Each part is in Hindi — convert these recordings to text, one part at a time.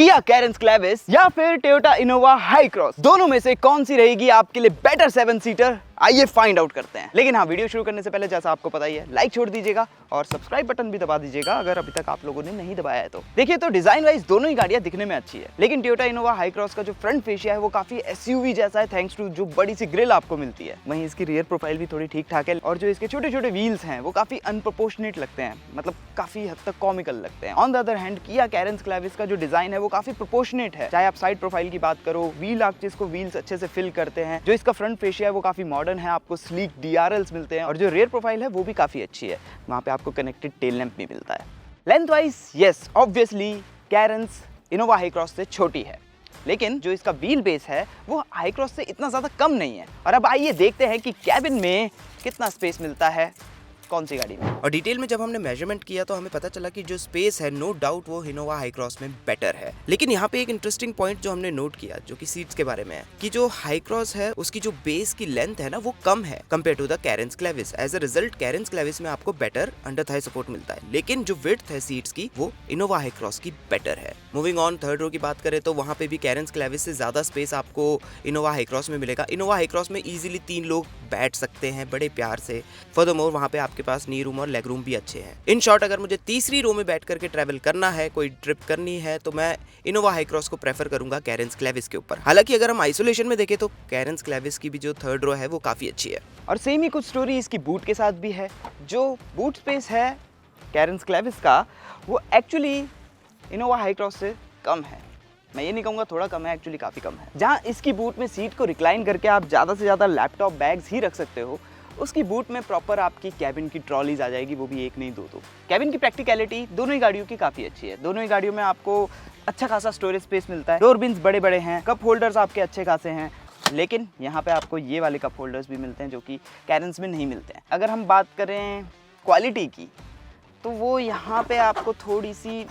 किया कैरेंस क्लेविस या फिर टोयोटा इनोवा हाई क्रॉस, दोनों में से कौन सी रहेगी आपके लिए बेटर 7 सीटर? आइए फाइंड आउट करते हैं। लेकिन हाँ, वीडियो शुरू करने से पहले जैसा आपको पता ही है, लाइक छोड़ दीजिएगा और सब्सक्राइब बटन भी दबा दीजिएगा अगर अभी तक आप लोगों ने नहीं दबाया है तो। देखिए तो डिजाइन वाइज दोनों ही गाड़ियां दिखने में अच्छी है, लेकिन टोयोटा इनोवा हाई क्रॉस का जो फ्रंट फेशिया है वो काफी एसयूवी जैसा है, थैंक्स टू जो बड़ी सी ग्रिल आपको मिलती है। वहीं इसकी रियर प्रोफाइल भी थोड़ी ठीक ठाक है और जो इसके छोटे छोटे व्हील्स हैं वो काफी अनप्रोपोर्शनेट लगते हैं, मतलब काफी हद तक कॉमिकल लगते हैं। On the other hand Kia Carens Clavis का जो डिजाइन है वो काफी प्रोपोर्शनेट है, चाहे आप साइड प्रोफाइल की बात करो, व्हील आप जिसको व्हील्स अच्छे से फिल करते हैं, जो इसका फ्रंट फेशिया है वो काफी मॉडर्न है, आपको स्लीक DRLs मिलते हैं और जो रियर प्रोफाइल है वो भी काफी अच्छी है, वहां पे आपको कनेक्टेड टेल लैंप भी मिलता है। Length wise yes obviously Carens Innova Hycross से छोटी है, लेकिन जो इसका व्हील बेस है वो हाई क्रॉस से इतना ज्यादा कम नहीं है। और अब आइए देखते हैं कि कैबिन में कितना स्पेस मिलता है कौन सी गाड़ी में। और डिटेल में जब हमने मेजरमेंट किया तो हमें पता चला कि जो स्पेस है नो डाउट वो इनोवा हाई क्रॉस में बेटर है। लेकिन यहाँ पे एक इंटरेस्टिंग पॉइंट जो हमने नोट किया जो कि सीट्स के बारे में है कि जो हाई क्रॉस है उसकी जो बेस की लेंथ है ना वो कम है compare to the Carens Clavis. As a result Carens Clavis में आपको बेटर अंडर थाई सपोर्ट मिलता है, लेकिन जो विड्थ है सीट्स की वो इनोवा हाई क्रॉस की बेटर है। मूविंग ऑन थर्ड रो की बात करें तो वहाँ पे भी कैरेंस क्लेविस से ज्यादा स्पेस आपको इनोवा हाई क्रॉस में मिलेगा। इनोवा हाई क्रॉस में इजिली 3 लोग बैठ सकते हैं बड़े प्यार से। फर्दरमोर वहाँ पे आपके पास नी रूम और लेग रूम भी अच्छे हैं। इन शॉर्ट अगर मुझे तीसरी रो में बैठ करके ट्रैवल करना है, कोई ट्रिप करनी है, तो मैं इनोवा हाई क्रॉस को प्रेफर करूंगा कैरेंस क्लेविस के ऊपर। हालांकि अगर हम आइसोलेशन में देखें तो कैरेंस क्लेविस की भी जो थर्ड रो है वो काफी अच्छी है। और सेम ही कुछ स्टोरी इसकी बूट के साथ भी है। जो बूट स्पेस है कैरेंस क्लेविस का वो एक्चुअली इनोवा हाई क्रॉस से कम है। मैं ये नहीं कहूँगा थोड़ा कम है, एक्चुअली काफ़ी कम है। जहाँ इसकी बूट में सीट को रिक्लाइन करके आप ज़्यादा से ज़्यादा लैपटॉप बैग्स ही रख सकते हो, उसकी बूट में प्रॉपर आपकी कैबिन की ट्रॉलीज आ जाएगी, वो भी एक नहीं दो। कैबिन की प्रैक्टिकलिटी दोनों ही गाड़ियों की काफ़ी अच्छी है। दोनों ही गाड़ियों में आपको अच्छा खासा स्टोरेज स्पेस मिलता है, डोर बिन्स बड़े बड़े हैं, कप होल्डर्स आपके अच्छे खासे हैं, लेकिन यहाँ पे आपको ये वाले कप होल्डर्स भी मिलते हैं जो कि कैरेंस में नहीं मिलते हैं। अगर हम बात करें क्वालिटी की तो वो यहाँ पे आपको थोड़ी सी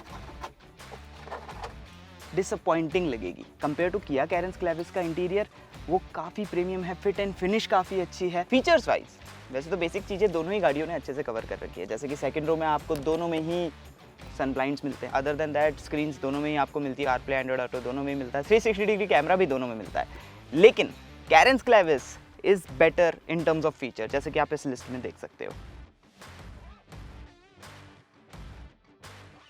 डिसअपॉइंटिंग लगेगी compare to Kia Carens Clavis का इंटीरियर। वो काफ़ी प्रीमियम है, फिट एंड फिनिश काफ़ी अच्छी है। फीचर्स वाइज वैसे तो बेसिक चीज़ें दोनों ही गाड़ियों ने अच्छे से कवर कर रखी है, जैसे कि सेकंड रो में आपको दोनों में ही सन ब्लाइंड्स मिलते हैं। अदर देन दैट स्क्रीन्स दोनों में ही आपको मिलती है, कारप्ले एंड्रॉइड ऑटो दोनों में ही मिलता है, 360 डिग्री कैमरा भी दोनों में मिलता है। लेकिन Carens Clavis is better in terms of feature, जैसे कि आप इस लिस्ट में देख सकते हो।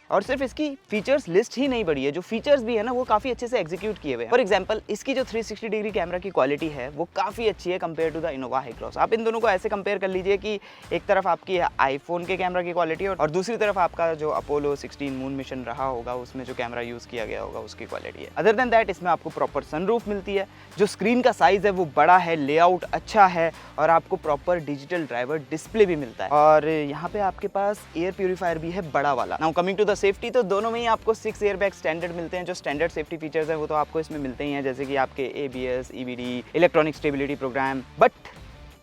और सिर्फ इसकी फीचर्स लिस्ट ही नहीं बढ़ी है, जो फीचर्स भी है ना वो काफ़ी अच्छे से एग्जीक्यूट किए हुए हैं। फॉर एग्जांपल इसकी जो 360 डिग्री कैमरा की क्वालिटी है वो काफ़ी अच्छी है compare to the Innova Hycross. आप इन दोनों को ऐसे कंपेयर कर लीजिए कि एक तरफ आपकी आईफोन के कैमरा की क्वालिटी और दूसरी तरफ आपका जो अपोलो 16 मून मिशन रहा होगा उसमें जो कैमरा यूज़ किया गया होगा उसकी क्वालिटी है। अदर देन दैट इसमें आपको प्रॉपर सनरूफ मिलती है, जो स्क्रीन का साइज़ है वो बड़ा है, लेआउट अच्छा है और आपको प्रॉपर डिजिटल ड्राइवर डिस्प्ले भी मिलता है। और यहाँ पे आपके पास एयर प्यूरीफायर भी है बड़ा वाला। Now coming to the safety, तो दोनों में ही आपको 6 एयरबैग स्टैंडर्ड मिलते हैं। जो स्टैंडर्ड सेफ्टी फीचर्स हैं वो तो आपको इसमें मिलते ही हैं, जैसे कि आपके ABS, EBD, electronic stability programme. But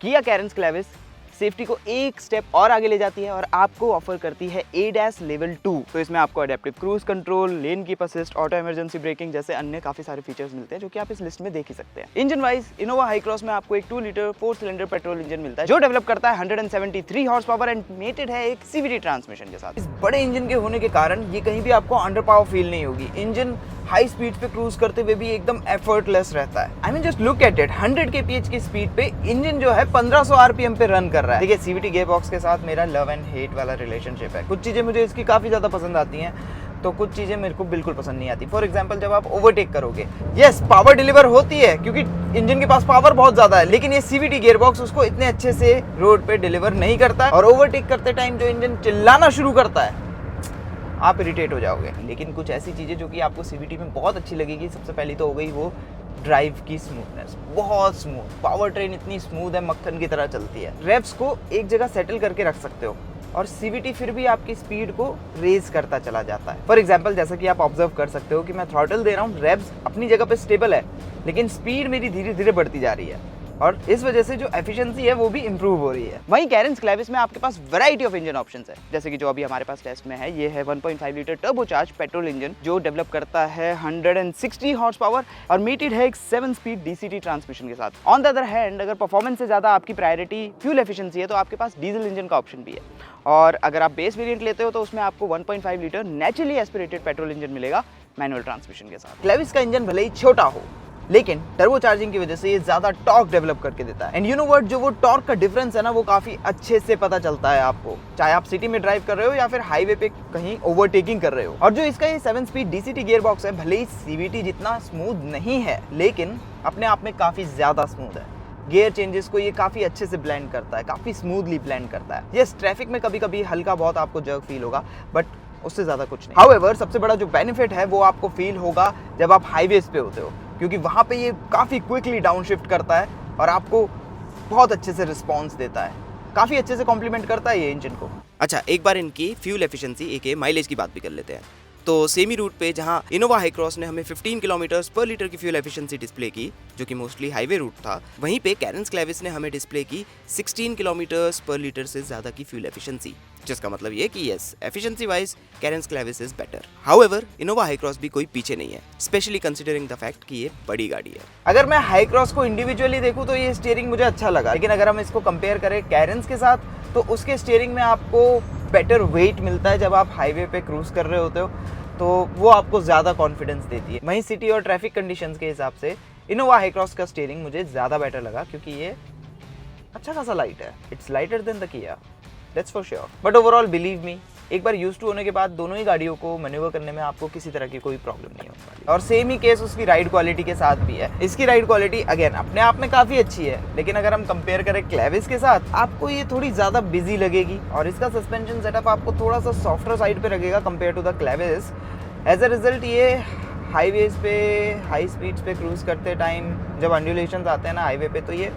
Kia Carens Clavis safety को एक स्टेप और आगे ले जाती है और आपको ऑफर करती है ADAS लेवल 2। तो इसमें आपको adaptive cruise control, lane keep assist, auto emergency breaking जैसे अन्य काफी सारे फीचर्स मिलते हैं जो कि आप इस लिस्ट में देख ही सकते हैं। Engine wise Innova high cross में आपको एक 2 लीटर 4 सिलेंडर पेट्रोल इंजन मिलता है जो डेवलप करता है 173 हॉर्स पावर एंड मेटेड है एक CVT ट्रांसमिशन के साथ। इस बड़े इंजन के होने के कारण ये कहीं भी आपको अंडर पावर फील नहीं होगी। इंजन हाई स्पीड पे क्रूज करते हुए भी एकदम एफर्टलेस रहता है। I mean just look at it, 100 kph की स्पीड पे इंजन जो है 1500 RPM पे रन कर रहा है। देखिए CVT गियरबॉक्स के साथ मेरा लव एंड हेट वाला रिलेशनशिप है। कुछ चीजें मुझे इसकी काफी ज्यादा पसंद आती हैं तो कुछ चीजें मेरे को बिल्कुल पसंद नहीं आती। फॉर एग्जाम्पल जब आप ओवरटेक करोगे, यस पावर डिलीवर होती है क्योंकि इंजन के पास पावर बहुत ज्यादा है, लेकिन ये CVT गियरबॉक्स उसको इतने अच्छे से रोड पे डिलीवर नहीं करता और ओवरटेक करते टाइम जो इंजन चिल्लाना शुरू करता है आप इरिटेट हो जाओगे। लेकिन कुछ ऐसी चीज़ें जो कि आपको CVT में बहुत अच्छी लगेगी, सबसे पहली तो हो गई वो ड्राइव की स्मूथनेस, बहुत स्मूथ। पावर ट्रेन इतनी स्मूथ है, मक्खन की तरह चलती है। रेव्स को एक जगह सेटल करके रख सकते हो और CVT फिर भी आपकी स्पीड को रेज करता चला जाता है। फॉर एग्जाम्पल जैसा कि आप ऑब्जर्व कर सकते हो कि मैं थ्रॉटल दे रहा हूँ, रेव्स अपनी जगह पे स्टेबल है, लेकिन स्पीड मेरी धीरे धीरे बढ़ती जा रही है और इस वजह से जो एफिशिएंसी है वो भी इंप्रूव हो रही है। वहीं कैरेंस क्लेविस में आपके पास वैरायटी ऑफ इंजन ऑप्शंस है, जैसे कि जो अभी हमारे पास टेस्ट में है ये है 1.5 लीटर टर्बोचार्ज पेट्रोल इंजन जो डेवलप करता है 160 हॉर्स पावर और मेटेड है एक 7 स्पीड DCT ट्रांसमिशन के साथ। ऑन द अदर हैंड अगर परफॉर्मेंस से ज़्यादा आपकी प्रायोरिटी फ्यूल एफिशिएंसी है तो आपके पास डीजल इंजन का ऑप्शन भी है। और अगर आप बेस वेरिएंट लेते हो तो उसमें आपको 1.5 litre naturally aspirated petrol engine मिलेगा मैनुअल ट्रांसमिशन के साथ। क्लेविस का इंजन भले ही छोटा हो, लेकिन टर्बो चार्जिंग की वजह से ये ज्यादा टॉर्क डेवलप करके देता है। एंड यू नो व्हाट, जो वो टॉर्क का डिफरेंस है ना, वो काफी अच्छे से पता चलता है आपको, चाहे आप सिटी में ड्राइव कर रहे हो या फिर हाईवे पे कहीं ओवरटेकिंग कर रहे हो। और जो इसका ये 7 स्पीड डीसीटी गियर बॉक्स है, भले ही सीवीटी जितना स्मूथ नहीं है, लेकिन अपने आप में काफी ज्यादा स्मूथ है। गियर चेंजेस को ये काफी अच्छे से ब्लेंड करता है, काफी स्मूथली ब्लेंड करता है। यस, ट्रैफिक में कभी कभी हल्का बहुत आपको जर्क फील होगा, बट उससे ज्यादा कुछ नहीं। हाउएवर, सबसे बड़ा जो बेनिफिट है वो आपको फील होगा जब आप हाईवेज पे होते हो, क्योंकि वहां पे ये काफी क्विकली डाउनशिफ्ट करता है और आपको बहुत अच्छे से रिस्पॉन्स देता है, काफी अच्छे से कॉम्प्लीमेंट करता है ये इंजन को। अच्छा, एक बार इनकी फ्यूल एफिशिएंसी एक माइलेज की बात भी कर लेते हैं। तो सेमी रूट पे जहां इनोवा हाई क्रॉस ने हमें 15 किलोमीटर पर लीटर की फ्यूल एफिशिएंसी डिस्प्ले की, जो कि मोस्टली हाईवे रूट था, वहीं पे कैरेंस क्लेविस ने हमें डिस्प्ले की 16 किलोमीटर पर लीटर से ज्यादा की फ्यूल एफिशिएंसी, जिसका मतलब ये कि yes, efficiency wise Carens Clavis is better. However, Innova Hycross भी कोई पीछे नहीं है, स्पेशली कंसीडरिंग द फैक्ट कि ये बड़ी गाड़ी है। अगर मैं हाई क्रॉस को इंडिविजुअली देखूं तो ये स्टीयरिंग मुझे अच्छा लगा, लेकिन अगर हम इसको कंपेयर करें कैरेंस के साथ, तो उसके स्टीयरिंग में आपको बेटर वेट मिलता है। जब आप हाईवे पे क्रूज कर रहे होते हो तो वो आपको ज़्यादा कॉन्फिडेंस देती है। वहीं सिटी और ट्रैफिक कंडीशंस के हिसाब से इनोवा हाई क्रॉस का स्टीयरिंग मुझे ज़्यादा बेटर लगा, क्योंकि ये अच्छा खासा लाइट है। इट्स लाइटर देन द किया, that's for sure. But overall believe me, एक बार यूज टू होने के बाद दोनों ही गाड़ियों को मैन्यूवर करने में आपको किसी तरह की कोई प्रॉब्लम नहीं होने वाली। और सेम ही केस उसकी राइड क्वालिटी के साथ भी है। इसकी राइड क्वालिटी अगेन अपने आप में काफ़ी अच्छी है, लेकिन अगर हम कंपेयर करें क्लेविस के साथ, आपको ये थोड़ी ज़्यादा बिजी लगेगी और इसका सस्पेंशन सेटअप आपको थोड़ा सा सॉफ्टर साइड पे लगेगा compare to the Clavis. As a result ये हाईवेज पे हाई स्पीड्स पे क्रूज करते टाइम जब अंडुलेशंस आते हैं ना हाईवे पे, तो ये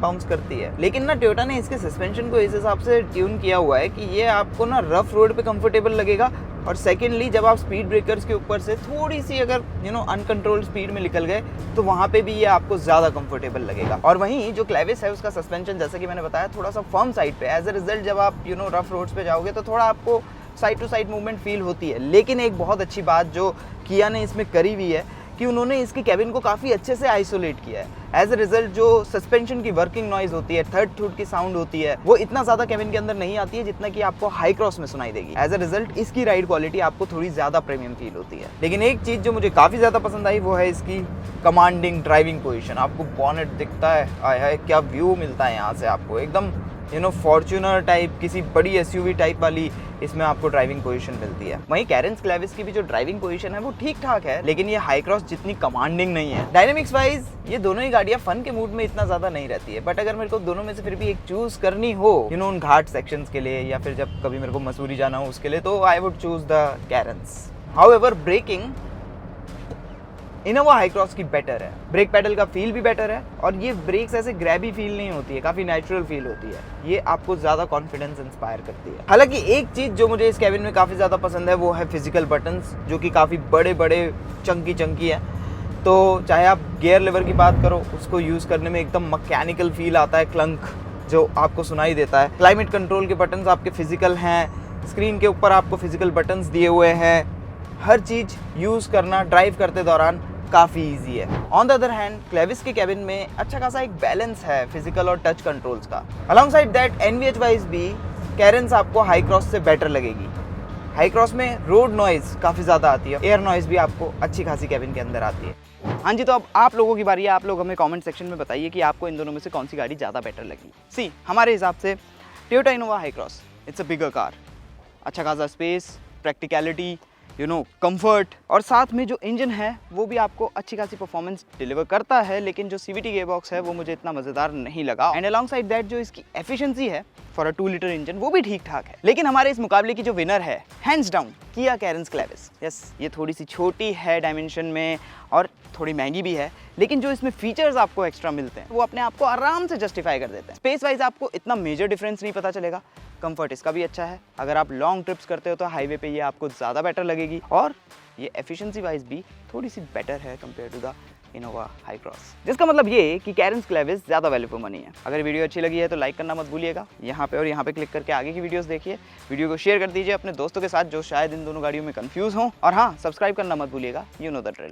बाउंस करती है। लेकिन ना टोयोटा ने इसके सस्पेंशन को इस हिसाब से ट्यून किया हुआ है कि ये आपको ना रफ रोड पे कंफर्टेबल लगेगा, और सेकेंडली जब आप स्पीड ब्रेकर्स के ऊपर से थोड़ी सी अगर अनकंट्रोल्ड स्पीड में निकल गए तो वहाँ पे भी ये आपको ज़्यादा कंफर्टेबल लगेगा। और वहीं जो क्लेविस है उसका सस्पेंशन, जैसे कि मैंने बताया, थोड़ा सा फर्म साइड पे। एज अ रिजल्ट जब आप रफ रोड्स पे जाओगे तो थोड़ा आपको side to side movement feel होती है। लेकिन एक बहुत अच्छी बात जो किया ने इसमें करी हुई है कि उन्होंने इसकी कैबिन को काफ़ी अच्छे से आइसोलेट किया है। एज अ रिजल्ट जो सस्पेंशन की वर्किंग नॉइज होती है, थर्ड थूट की साउंड होती है, वो इतना ज़्यादा कैबिन के अंदर नहीं आती है जितना कि आपको हाई क्रॉस में सुनाई देगी। एज अ रिजल्ट इसकी राइड क्वालिटी आपको थोड़ी ज़्यादा प्रीमियम फील होती है। लेकिन एक चीज़ जो मुझे काफ़ी ज़्यादा पसंद आई वो है इसकी कमांडिंग ड्राइविंग पोजिशन। आपको बॉनेट दिखता है, आय हाय क्या व्यू मिलता है यहाँ से आपको, एकदम फॉर्च्यूनर टाइप, किसी बड़ी एसयूवी टाइप वाली इसमें आपको ड्राइविंग पोजीशन मिलती है। वहीं कैरेंस क्लेविस की भी जो ड्राइविंग पोजीशन है वो ठीक ठाक है, लेकिन ये हाई क्रॉस जितनी कमांडिंग नहीं है। डायनेमिक्स वाइज ये दोनों ही गाड़ियां फन के मूड में इतना ज्यादा नहीं रहती है, बट अगर मेरे को दोनों में से फिर भी एक चूज करनी हो उन घाट सेक्शंस के लिए या फिर जब कभी मेरे को मसूरी जाना हो उसके लिए, तो I would choose the Carens. However, braking Innova Hycross की बेटर है, ब्रेक पैडल का फील भी बेटर है, और ये ब्रेक्स ऐसे ग्रैबी फील नहीं होती है, काफ़ी नेचुरल फील होती है। ये आपको ज़्यादा कॉन्फिडेंस इंस्पायर करती है। हालांकि एक चीज़ जो मुझे इस कैबिन में काफ़ी ज़्यादा पसंद है वो है फिजिकल बटन्स, जो कि काफ़ी बड़े बड़े चंकी है। तो चाहे आप गियर लेवर की बात करो, उसको यूज़ करने में एकदम मैकेनिकल फील आता है, क्लंक जो आपको सुनाई देता है। क्लाइमेट कंट्रोल के बटन्स आपके फिजिकल हैं, स्क्रीन के ऊपर आपको फिजिकल बटन्स दिए हुए हैं। हर चीज़ यूज़ करना ड्राइव करते दौरान काफ़ी इजी है। On the other hand Clavis के कैबिन में अच्छा खासा एक बैलेंस है फिजिकल और टच कंट्रोल्स का। Along side that NVH wise भी कैरेंस आपको हाई क्रॉस से बेटर लगेगी। हाई क्रॉस में रोड नॉइज काफ़ी ज़्यादा आती है, एयर नॉइज भी आपको अच्छी खासी कैबिन के अंदर आती है। हाँ जी, तो अब आप लोगों की बारी है। आप लोग हमें कमेंट सेक्शन में बताइए कि आपको इन दोनों में से कौन सी गाड़ी ज़्यादा बेटर लगी। सी, हमारे हिसाब से Toyota Innova high cross, it's a bigger car, अच्छा खासा स्पेस, प्रैक्टिकलिटी, कंफर्ट, और साथ में जो इंजन है वो भी आपको अच्छी खासी परफॉर्मेंस डिलीवर करता है। लेकिन जो सीवीटी गियर बॉक्स है वो मुझे इतना मज़ेदार नहीं लगा। एंड अलॉन्ग साइड दैट जो इसकी एफिशिएंसी है फॉर अ 2 लीटर इंजन वो भी ठीक ठाक है। लेकिन हमारे इस मुकाबले की जो विनर है, hands down, Kia Carens Clavis. Yes, ये थोड़ी सी छोटी है डायमेंशन में और थोड़ी महंगी भी है, लेकिन जो इसमें फीचर्स आपको एक्स्ट्रा मिलते हैं वो अपने आप को आराम से जस्टिफाई कर देते हैं। स्पेस वाइज आपको इतना मेजर डिफरेंस नहीं पता चलेगा। कंफर्ट इसका भी अच्छा है, अगर आप लॉन्ग ट्रिप्स करते हो तो हाईवे पे ये आपको ज़्यादा बेटर लगेगी, और ये एफिशिएंसी वाइज भी थोड़ी सी बेटर है compare to the Innova Hycross. जिसका मतलब ये कि कैरेंस क्लेविस ज़्यादा वैल्यू फॉर मनी है। अगर वीडियो अच्छी लगी है तो लाइक करना मत भूलिएगा। यहाँ पे और यहाँ पे क्लिक करके आगे की वीडियोस देखिए। वीडियो को शेयर कर दीजिए अपने दोस्तों के साथ जो शायद इन दोनों गाड़ियों में कंफ्यूज हों, और हाँ, सब्सक्राइब करना मत भूलिएगा। You know the drill.